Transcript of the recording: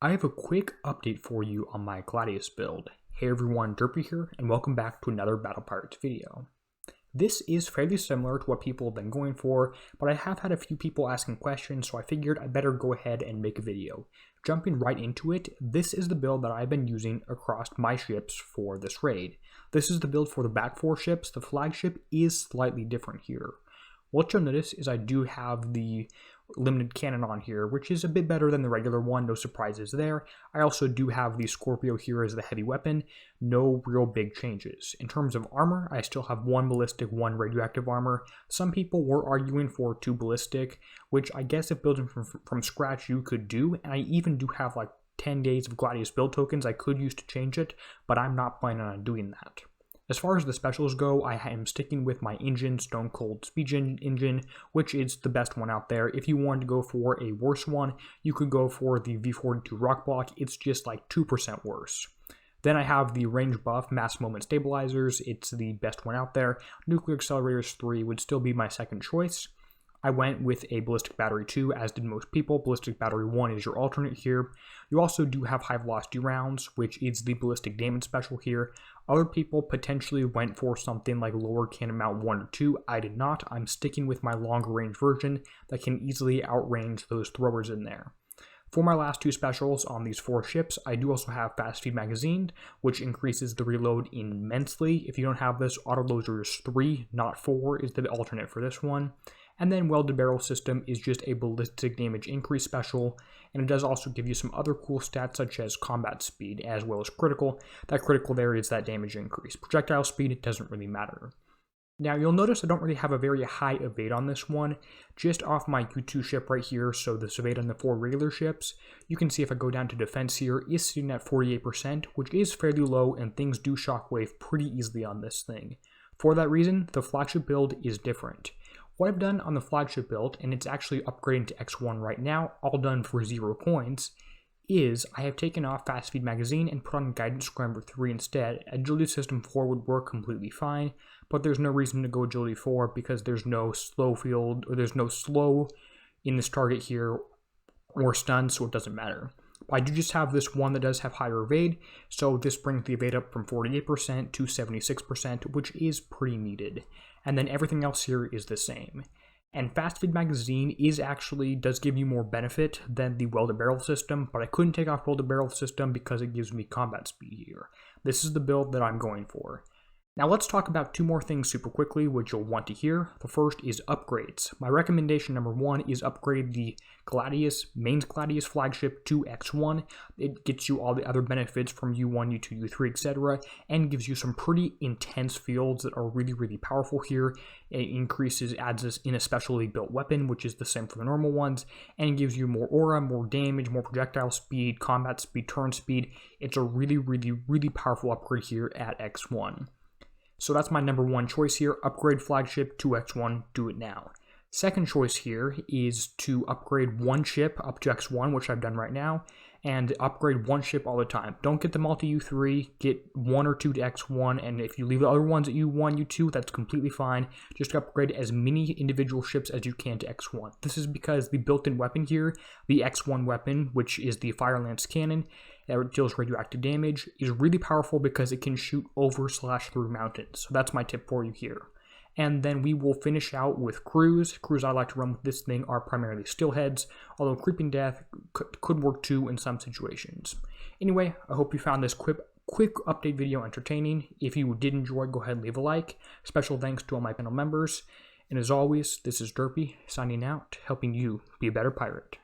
I have a quick update for you on my Gladius build. Hey everyone, Derpy here, and welcome back to another Battle Pirates video. This is fairly similar to what people have been going for, but I have had a few people asking questions, so I figured I better go ahead and make a video. Jumping right into it, this is the build that I've been using across my ships for this raid. This is the build for the back 4 ships. The flagship is slightly different here. What you'll notice is I do have the limited cannon on here, which is a bit better than the regular one, no surprises there. I also do have the Scorpio here as the heavy weapon, no real big changes. In terms of armor, I still have 1 ballistic, 1 radioactive armor. Some people were arguing for 2 ballistic, which I guess if building from scratch you could do, and I even do have like 10 days of Gladius build tokens I could use to change it, but I'm not planning on doing that. As far as the specials go, I am sticking with my engine, Stone Cold Speed engine, which is the best one out there. If you wanted to go for a worse one, you could go for the V42 Rock Block. It's just like 2% worse. Then I have the range buff Mass Moment Stabilizers. It's the best one out there. Nuclear Accelerators 3 would still be my second choice. I went with a Ballistic Battery 2, as did most people. Ballistic Battery 1 is your alternate here. You also do have High Velocity Rounds, which is the Ballistic Damage special here. Other people potentially went for something like Lower Cannon Mount 1 or 2. I did not. I'm sticking with my longer range version that can easily outrange those throwers in there. For my last 2 specials on these 4 ships, I do also have Fast Feed Magazine, which increases the reload immensely. If you don't have this, Auto Loaders 3, not 4, is the alternate for this one. And then Welded Barrel System is just a ballistic damage increase special, and it does also give you some other cool stats such as combat speed as well as critical. That critical there is that damage increase. Projectile speed, it doesn't really matter. Now you'll notice I don't really have a very high evade on this one, just off my Q2 ship right here, so this evade on the 4 regular ships. You can see if I go down to defense here, is sitting at 48%, which is fairly low, and things do shockwave pretty easily on this thing. For that reason, the flagship build is different. What I've done on the flagship build, and it's actually upgrading to X1 right now, all done for 0 coins, is I have taken off Fast Feed Magazine and put on Guidance Scrambler 3 instead. Agility System 4 would work completely fine, but there's no reason to go Agility 4 because there's no slow field, or there's no slow in this target here, or stun, so it doesn't matter. I do just have this one that does have higher evade, so this brings the evade up from 48% to 76%, which is pretty needed. And then everything else here is the same. And Fast Feed Magazine does give you more benefit than the Welded Barrel System, but I couldn't take off Welded Barrel System because it gives me combat speed here. This is the build that I'm going for. Now let's talk about 2 more things super quickly, which you'll want to hear. The first is upgrades. My recommendation number 1 is upgrade the Mainz Gladius flagship to X1. It gets you all the other benefits from U1, U2, U3, etc. and gives you some pretty intense fields that are really, really powerful here. It adds this in a specially built weapon, which is the same for the normal ones, and gives you more aura, more damage, more projectile speed, combat speed, turn speed. It's a really, really, really powerful upgrade here at X1. So that's my number 1 choice here, upgrade flagship to X1, do it now. Second choice here is to upgrade 1 ship up to X1, which I've done right now, and upgrade 1 ship all the time. Don't get them all to U3, get 1 or 2 to X1, and if you leave the other ones at U1, U2, that's completely fine. Just upgrade as many individual ships as you can to X1. This is because the built-in weapon here, the X1 weapon, which is the Fire Lance Cannon, that deals radioactive damage, is really powerful because it can shoot over/through mountains. So that's my tip for you here. And then we will finish out with crews. Crews I like to run with this thing are primarily Steelheads, although Creeping Death could work too in some situations. Anyway, I hope you found this quick update video entertaining. If you did enjoy, go ahead and leave a like. Special thanks to all my panel members. And as always, this is Derpy, signing out, helping you be a better pirate.